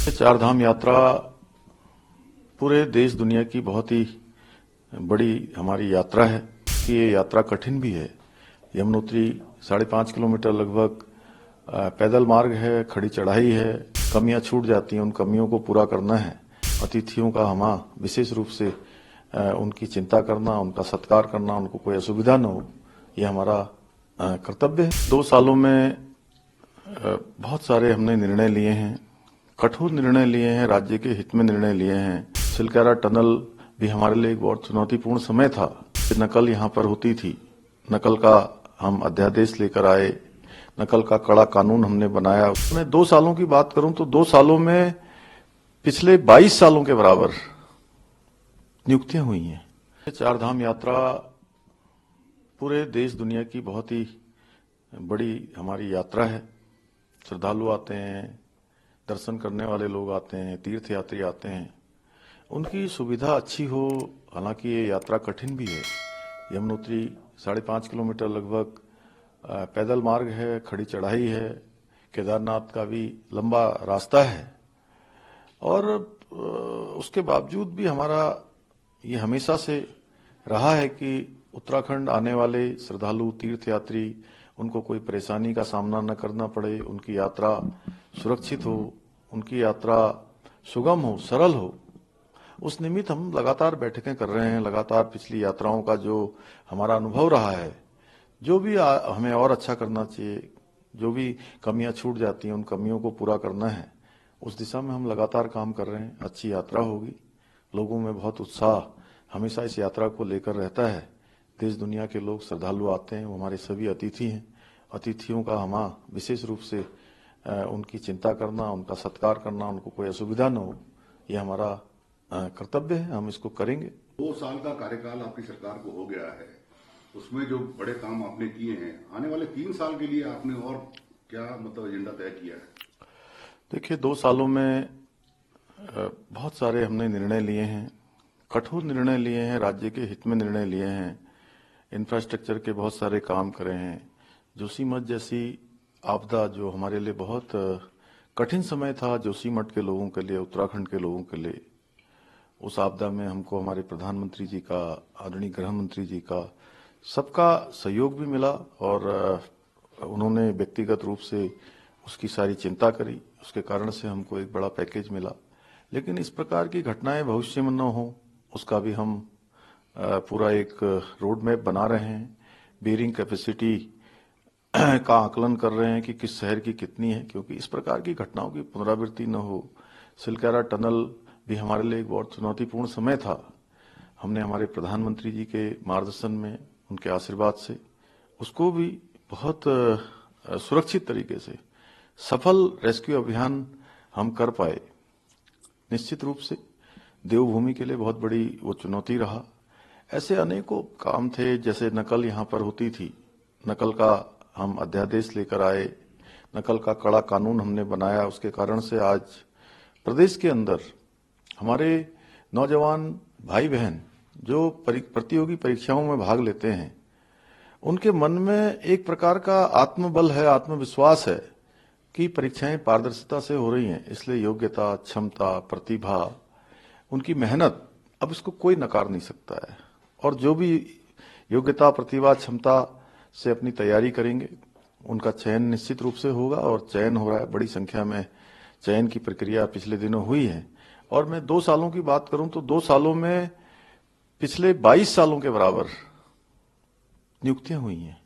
चार धाम यात्रा पूरे देश दुनिया की बहुत ही बड़ी हमारी यात्रा है कि ये यात्रा कठिन भी है। यमुनोत्री 5.5 किलोमीटर लगभग पैदल मार्ग है, खड़ी चढ़ाई है, कमियां छूट जाती हैं, उन कमियों को पूरा करना है। अतिथियों का हमा विशेष रूप से उनकी चिंता करना, उनका सत्कार करना, उनको कोई असुविधा न हो, ये हमारा कर्तव्य है। 2 सालों में बहुत सारे हमने निर्णय लिए हैं, कठोर निर्णय लिए हैं, राज्य के हित में निर्णय लिए हैं। सिलकारा टनल भी हमारे लिए एक बहुत चुनौतीपूर्ण समय था। नकल यहाँ पर होती थी, नकल का हम अध्यादेश लेकर आए, नकल का कड़ा कानून हमने बनाया। मैं 2 सालों की बात करूं तो 2 सालों में पिछले 22 सालों के बराबर नियुक्तियां हुई हैं। चार धाम यात्रा पूरे देश दुनिया की बहुत ही बड़ी हमारी यात्रा है। श्रद्धालु आते हैं, दर्शन करने वाले लोग आते हैं, तीर्थ यात्री आते हैं, उनकी सुविधा अच्छी हो। हालांकि ये यात्रा कठिन भी है। यमुनोत्री 5.5 किलोमीटर लगभग पैदल मार्ग है, खड़ी चढ़ाई है, केदारनाथ का भी लंबा रास्ता है, और उसके बावजूद भी हमारा ये हमेशा से रहा है कि उत्तराखंड आने वाले श्रद्धालु तीर्थयात्री उनको कोई परेशानी का सामना न करना पड़े, उनकी यात्रा सुरक्षित हो, उनकी यात्रा सुगम हो, सरल हो। उस निमित्त हम लगातार बैठकें कर रहे हैं। लगातार पिछली यात्राओं का जो हमारा अनुभव रहा है, जो भी हमें और अच्छा करना चाहिए, जो भी कमियां छूट जाती हैं, उन कमियों को पूरा करना है, उस दिशा में हम लगातार काम कर रहे हैं। अच्छी यात्रा होगी, लोगों में बहुत उत्साह हमेशा इस यात्रा को लेकर रहता है। देश दुनिया के लोग श्रद्धालु आते हैं, वो हमारे सभी अतिथि हैं। अतिथियों का हमा विशेष रूप से उनकी चिंता करना, उनका सत्कार करना, उनको कोई असुविधा न हो, ये हमारा कर्तव्य है। हम इसको करेंगे। 2 साल का कार्यकाल आपकी सरकार को हो गया है, उसमें जो बड़े काम आपने किए हैं, आने वाले 3 साल के लिए आपने और क्या एजेंडा तय किया है? देखिए, 2 सालों में बहुत सारे हमने निर्णय लिए हैं, कठोर निर्णय लिए हैं, राज्य के हित में निर्णय लिए हैं। इंफ्रास्ट्रक्चर के बहुत सारे काम करे हैं। जोशीमठ जैसी आपदा जो हमारे लिए बहुत कठिन समय था, जोशीमठ के लोगों के लिए, उत्तराखंड के लोगों के लिए, उस आपदा में हमको हमारे प्रधानमंत्री जी का, आदरणीय गृह मंत्री जी का, सबका सहयोग भी मिला, और उन्होंने व्यक्तिगत रूप से उसकी सारी चिंता करी। उसके कारण से हमको एक बड़ा पैकेज मिला। लेकिन इस प्रकार की घटनाएं भविष्य में न हो, उसका भी हम पूरा एक रोड मैप बना रहे हैं। बेरिंग कैपेसिटी का आकलन कर रहे हैं कि किस शहर की कितनी है, क्योंकि इस प्रकार की घटनाओं की पुनरावृत्ति न हो। सिलकारा टनल भी हमारे लिए एक बहुत चुनौतीपूर्ण समय था। हमने हमारे प्रधानमंत्री जी के मार्गदर्शन में, उनके आशीर्वाद से, उसको भी बहुत सुरक्षित तरीके से सफल रेस्क्यू अभियान हम कर पाए। निश्चित रूप से देवभूमि के लिए बहुत बड़ी वो चुनौती रहा। ऐसे अनेकों काम थे, जैसे नकल यहाँ पर होती थी, नकल का हम अध्यादेश लेकर आए, नकल का कड़ा कानून हमने बनाया। उसके कारण से आज प्रदेश के अंदर हमारे नौजवान भाई बहन जो प्रतियोगी परीक्षाओं में भाग लेते हैं, उनके मन में एक प्रकार का आत्मबल है, आत्मविश्वास है कि परीक्षाएं पारदर्शिता से हो रही हैं। इसलिए योग्यता, क्षमता, प्रतिभा, उनकी मेहनत, अब इसको कोई नकार नहीं सकता है। और जो भी योग्यता, प्रतिभा, क्षमता से अपनी तैयारी करेंगे, उनका चयन निश्चित रूप से होगा, और चयन हो रहा है। बड़ी संख्या में चयन की प्रक्रिया पिछले दिनों हुई है। और मैं 2 सालों की बात करूं तो 2 सालों में पिछले 22 सालों के बराबर नियुक्तियां हुई हैं।